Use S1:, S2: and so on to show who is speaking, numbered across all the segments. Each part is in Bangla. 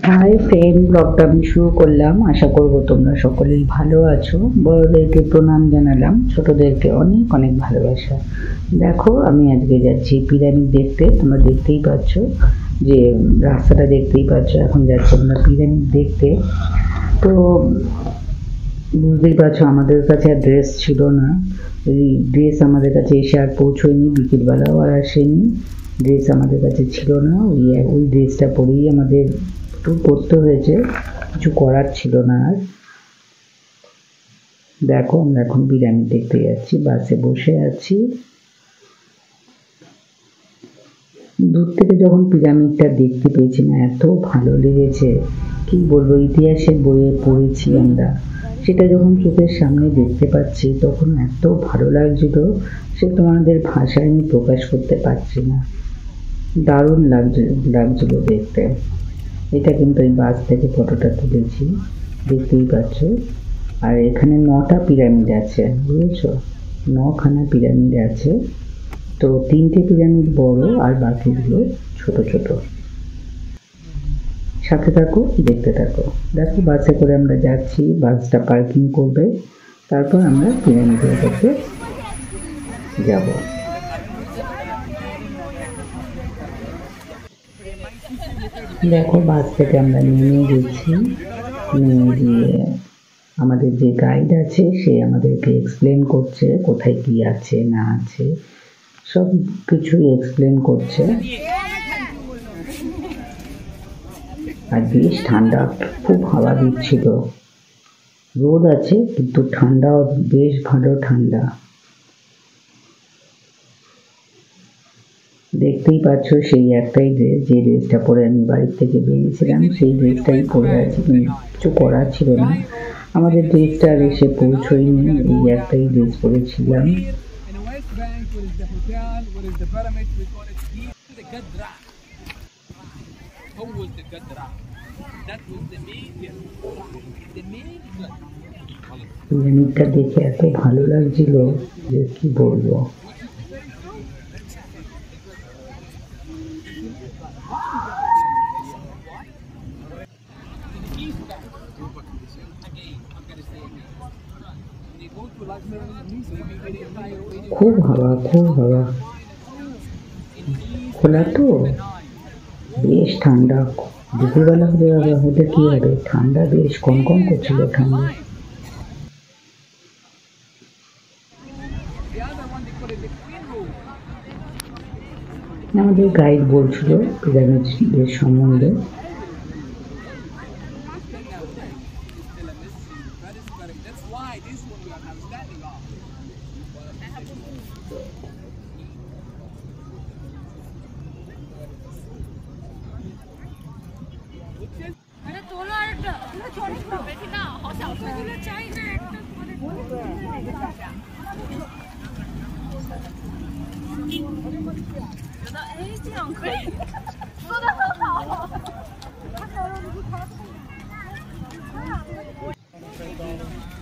S1: হাই ফ্রেন্ড, ব্লগটা আমি শুরু করলাম। আশা করব তোমরা সকলেই ভালো আছো। বড়দেরকে প্রণাম জানালাম, ছোটদেরকে অনেক অনেক ভালোবাসা। দেখো, আমি আজকে যাচ্ছি পিরামিড দেখতে। তোমরা দেখতেই পাচ্ছ যে রাস্তাটা দেখতেই পাচ্ছ, এখন যাচ্ছি আমরা পিরামিড দেখতে। তো বুঝতেই পারছো আমাদের কাছে আর ড্রেস ছিল না। এই ড্রেস আমাদের কাছে এসে আর পৌঁছয়নি, বিকেলবেলাও আর আসেনি। ড্রেস আমাদের কাছে ছিল না। ওই ড্রেসটা পরেই আমাদের ট্যুর করতে হয়েছে, কিছু করার ছিল না আর। দেখো, আমরা এখন পিরামিড দেখতে যাচ্ছি, বাসে বসে আছি। দূর থেকে যখন পিরামিডটা দেখতে পেয়েছি না, এত ভালো লেগেছে, কি বলবো। ইতিহাসের বইয়ে পড়েছি আমরা, সেটা যখন চোখের সামনে দেখতে পাচ্ছি তখন এত ভালো লাগছিল, সে তোমাদের ভাষায় আমি প্রকাশ করতে পারছি না। দারুণ লাগছিল দেখতে। এটা কিন্তু এই বাস থেকে ফটোটা তুলেছি, দেখতেই পাচ্ছ। আর এখানে 9টা পিরামিড আছে, বুঝেছো? 9খানা পিরামিড আছে। তো 3টে পিরামিড বড় আর বাকিগুলো ছোট ছোট। সাথে থাকো, দেখতে থাকো। দেখো, বাসে করে আমরা যাচ্ছি, বাসটা পার্কিং করবে, তারপর আমরা পিরামিডের কাছে যাব। দেখো, বাস থেকে আমরা নেমে গেছি। নেমে গিয়ে আমাদের যে গাইড আছে সে আমাদেরকে এক্সপ্লেন করছে কোথায় কি আছে না আছে, সব কিছুই এক্সপ্লেন করছে। আর বেশ ঠান্ডা, খুব হাওয়া দিচ্ছিল। রোদ আছে কিন্তু ঠান্ডাও বেশ ভালো ঠান্ডা। দেখতেই পাচ্ছ সেই একটাই ড্রেস, যে ড্রেসটা পরে আমি বাড়ির থেকে বেরিয়েছিলাম, সেই ড্রেসটাই পরে আছি। কিছু করার ছিল না, আমাদের ড্রেসটা আর এসে পৌঁছয়নি। এই একটাই ড্রেস পরেছিলাম। পিরামিডটা দেখে এত ভালো লাগছিল যে কি বলবো। খুব হাওয়া, খুব হাওয়া, খোলা তো, বেশ ঠান্ডা। দুপুরবেলা হলে কি হবে, ঠান্ডা বেশ কনকন করছিল ঠান্ডা। আমাদের গাইড বলছিল পিরামিডের সম্বন্ধে।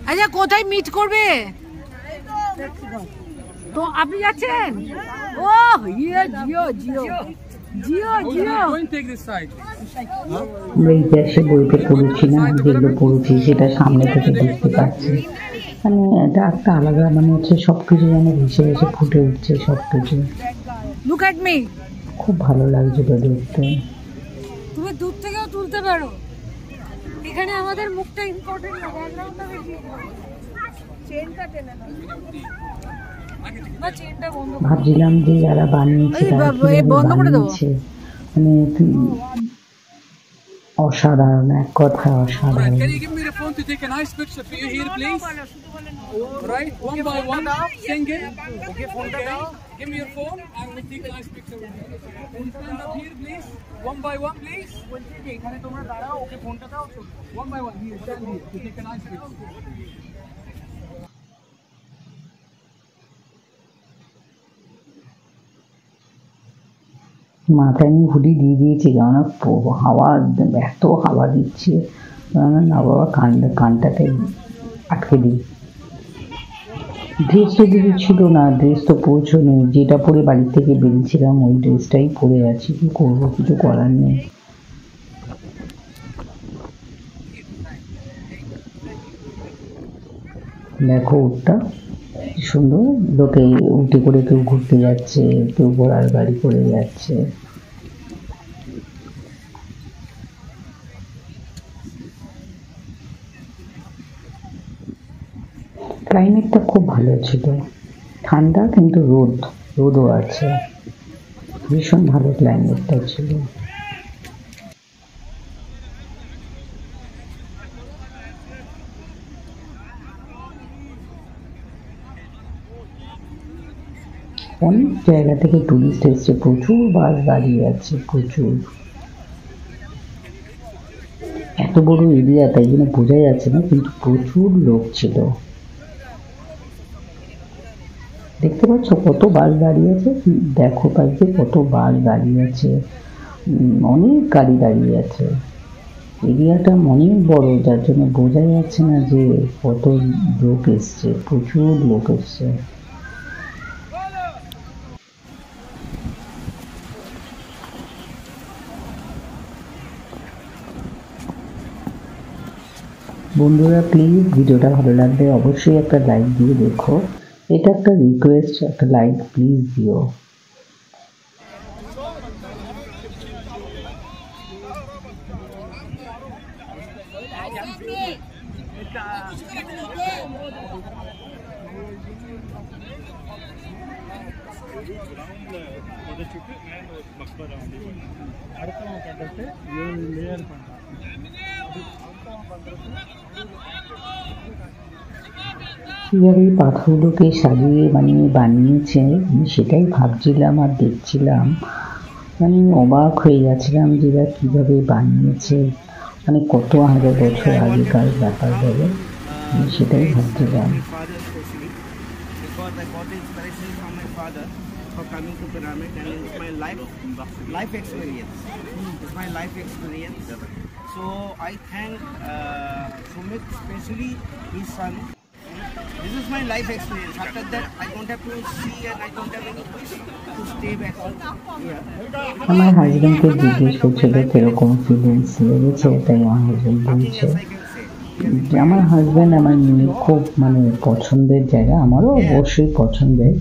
S2: আচ্ছা, কোথায় মিট করবে? তো আপনি যাচ্ছেন? ও জিও জিও জিও জিও জিও।
S1: আমরা ইতিহাসে বইতে পড়েছি না, যেগুলো পড়েছি সেটা সামনে থেকে দেখতে পাচ্ছি। মানে এটা একটা আলাদা, মানে হচ্ছে সবকিছু যেন ভেসে ভেসে ফুটে উঠছে সবকিছু।
S2: Look at me.
S1: খুব ভালো লাগছিল দেখতে।
S2: তুমি দূর থেকেও তুলতে পারো, এখানে আমাদের মুখটা ইম্পর্টেন্ট না, ব্যাকগ্রাউন্ডটা বেশি। চেনটা টেনে নাও, বা চেনটা বন্ধ করো।
S1: ভাবছিলাম যে যারা বানিয়েছে তারা
S2: বন্ধ করে দাও।
S1: মানে অসাধারণ, এক কথা অসাধারণ।
S3: Can you give me the phone to take a nice picture for you here, please? Right, one by one, single. Okay, give me your phone and we'll take a nice picture with you. Can you stand up here, please? One by one, please. One by one, here, stand here to take a nice picture.
S1: মাথায় আমি হুডি দিয়ে দিয়েছি, কেননা হাওয়া, এত হাওয়া দিচ্ছে না বাবা, কানটাতে আটকে দিই। ড্রেস তো কিছু ছিল না, ড্রেস তো পৌঁছয়নি। যেটা পরে বাড়ি থেকে বেরিয়েছিলাম ওই ড্রেসটাই পরে আছি, কি করবো, কিছু করার নেই। দেখো উটটা কি সুন্দর, লোকে উটে করে কেউ ঘুরতে যাচ্ছে, কেউ ঘোড়ার গাড়ি করে যাচ্ছে। ক্লাইমেটটা খুব ভালো ছিল, ঠান্ডা কিন্তু রোদও আছে, ভীষণ ভালো ক্লাইমেটটা ছিল। অনেক জায়গা থেকে টুরিস্ট এসছে, প্রচুর বাস দাঁড়িয়ে আছে, প্রচুর। এত বড় এরিয়া তাই জন্য বোঝা যাচ্ছে না, কিন্তু প্রচুর লোক ছিল। দেখতে পাচ্ছ কত বাস দাঁড়িয়ে আছে, দেখো পাশে কত বাস দাঁড়িয়ে আছে, অনেক গাড়ি দাঁড়িয়ে আছে। এরিয়াটা অনেক বড়, যার জন্য বোঝা যাচ্ছে না যে কত লোক এসছে, প্রচুর লোক এসছে। বন্ধুরা প্লিজ ভিডিওটা ভালো লাগলে অবশ্যই একটা লাইক দিয়ে দেখো, এটা একটা রিকোয়েস্ট, একটা লাইক প্লিজ দিও। কিভাবে এই পাথরগুলোকে সাজিয়ে বানিয়েছে আমি সেটাই ভাবছিলাম আর দেখছিলাম, অবাক হয়ে যাচ্ছিলাম যে এরা কিভাবে বানিয়েছে, কত হাজার বছর আগেকার ব্যাপার বলে, আমি সেটাই ভাবছিলাম।
S4: Because I got the inspiration from my father for coming to pyramid, and it's my life experience. It's my life experience. So I thank Sumit, especially his son. This is my life experience. After that, I don't have to see and I don't have any wish to stay back here.
S1: আমার হাজবেন্ডকে জিজ্ঞেস করছিল কিরকম ফিলিংস লেগেছে, তাই আমার হাজবেন্ড বলছে যে আমার হাজবেন্ড আমার মেয়ে খুব পছন্দের জায়গা, আমারও অবশ্যই পছন্দের,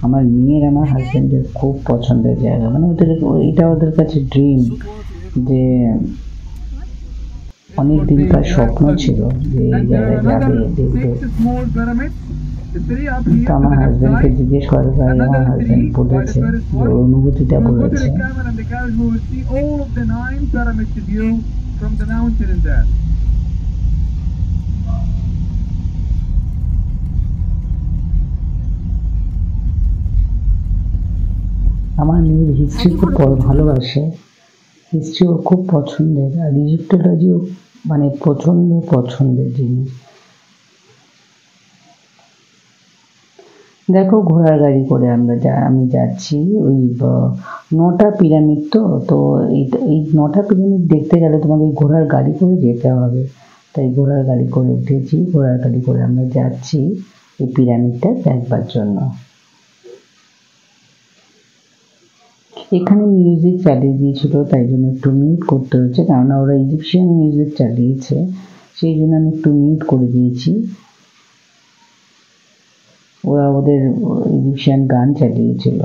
S1: আমার মেয়ের আমার হাজবেন্ডের খুব পছন্দের জায়গা, এটা ওদের কাছে ড্রিম, যে অনেক দিনকার স্বপ্ন ছিল যে এই জায়গায় যাবে, দেখবে। তো আমার হাজবেন্ডকে জিজ্ঞেস করার পরে আমার হাজবেন্ড বলেছে যে ওর অনুভূতিটা বলেছে। আমার মেয়ের হিস্ট্রি খুব ভালোবাসে, হিস্ট্রি ওর খুব পছন্দের, আর ইজিপ্টোলজিও প্রচন্ড পছন্দের জিনিস। দেখো ঘোড়ার গাড়ি করে আমি যাচ্ছি ওই 9টা পিরামিড, তো এই 9টা পিরামিড দেখতে গেলে তোমাকে ঘোড়ার গাড়ি করে যেতে হবে, তাই ঘোড়ার গাড়ি করে উঠেছি, ঘোড়ার গাড়ি করে আমরা যাচ্ছি এই পিরামিডটা দেখবার জন্য। এখানে মিউজিক চালিয়ে দিয়েছিল, তাই জন্য একটু মিউট করতে হচ্ছে, কেননা ওরা ইজিপশিয়ান মিউজিক চালিয়েছে, সেই জন্য আমি একটু মিউট করে দিয়েছি। ওরা ওদের ইজিপশিয়ান গান চালিয়েছিল,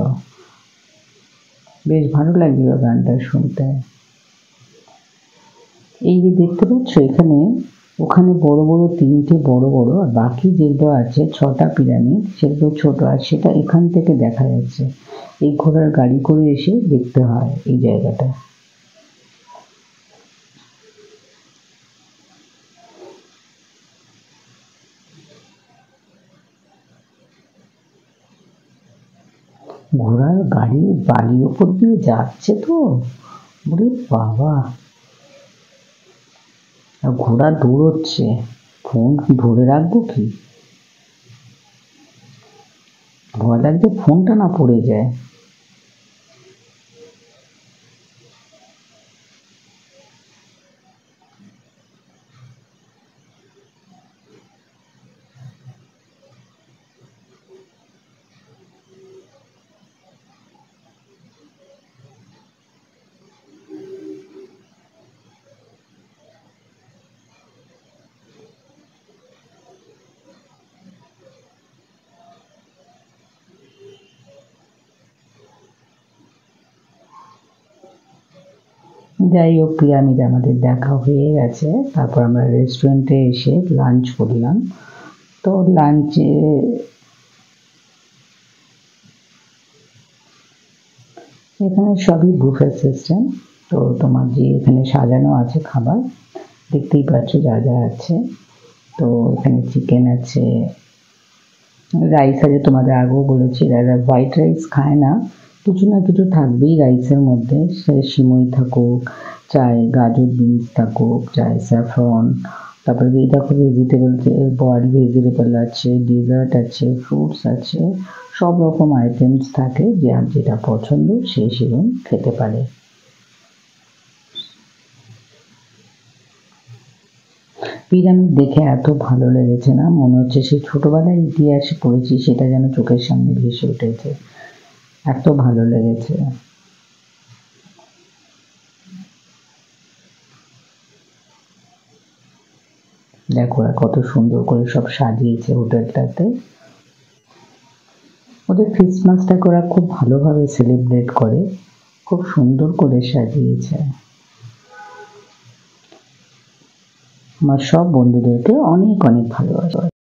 S1: বেশ ভালো লাগছিল গানটা শুনতে। এই যে দেখতে পাচ্ছ ওখানে বড় বড় 3টে বড় বড়, আর বাকি যেগুলো আছে 6টা পিরামিড সেগুলো ছোট, আর সেটা এখান থেকে দেখা যাচ্ছে। এই ঘোড়ার গাড়ি করে এসে দেখতে হয় এই জায়গাটা। ঘোড়ার গাড়ি বালির ওপর দিয়ে যাচ্ছে, তো ওরে বাবা, আর ঘোড়া দৌড়চ্ছে, ফোন ধরে রাখবো কি, ভয় লাগছে ফোনটা না পড়ে যায়। যাই হোক, পিরামিড আমাদের দেখা হয়ে গেছে। তারপর আমরা রেস্টুরেন্টে এসে লাঞ্চ করলাম। তো লাঞ্চে এখানে সবই বুফে সিস্টেম। তো তোমার যে এখানে সাজানো আছে খাবার, দেখতেই পাচ্ছ যা যা আছে। তো এখানে চিকেন আছে, রাইস আছে, তোমাদের আগেও বলেছি যারা হোয়াইট রাইস খায় না, কিছু না কিছু থাকবেই রাইসের মধ্যে, সে সিমই থাকুক, চাই গাজর বিনস থাকুক, চাই স্যাফরন। তারপরে এই দেখো ভেজিটেবল, বয়েল ভেজিটেবল আছে, ডেজার্ট আছে, ফ্রুটস আছে, সব রকম আইটেমস থাকে, যে আর যেটা পছন্দ সে সেরকম খেতে পারে। পিরামিড দেখে এত ভালো লেগেছে না, মনে হচ্ছে সেই ছোটবেলায় ইতিহাসে পড়েছি সেটা যেন চোখের সামনে ভেসে উঠেছে, এত ভালো লেগেছে। দেখো কত সুন্দর করে সব সাজিয়েছে হোটেলটাতে। ওদের ক্রিসমাসটাকে ওরা খুব ভালোভাবে সেলিব্রেট করে, খুব সুন্দর করে সাজিয়েছে। আমার সব বন্ধুদেরকে অনেক অনেক ভালোবাসা।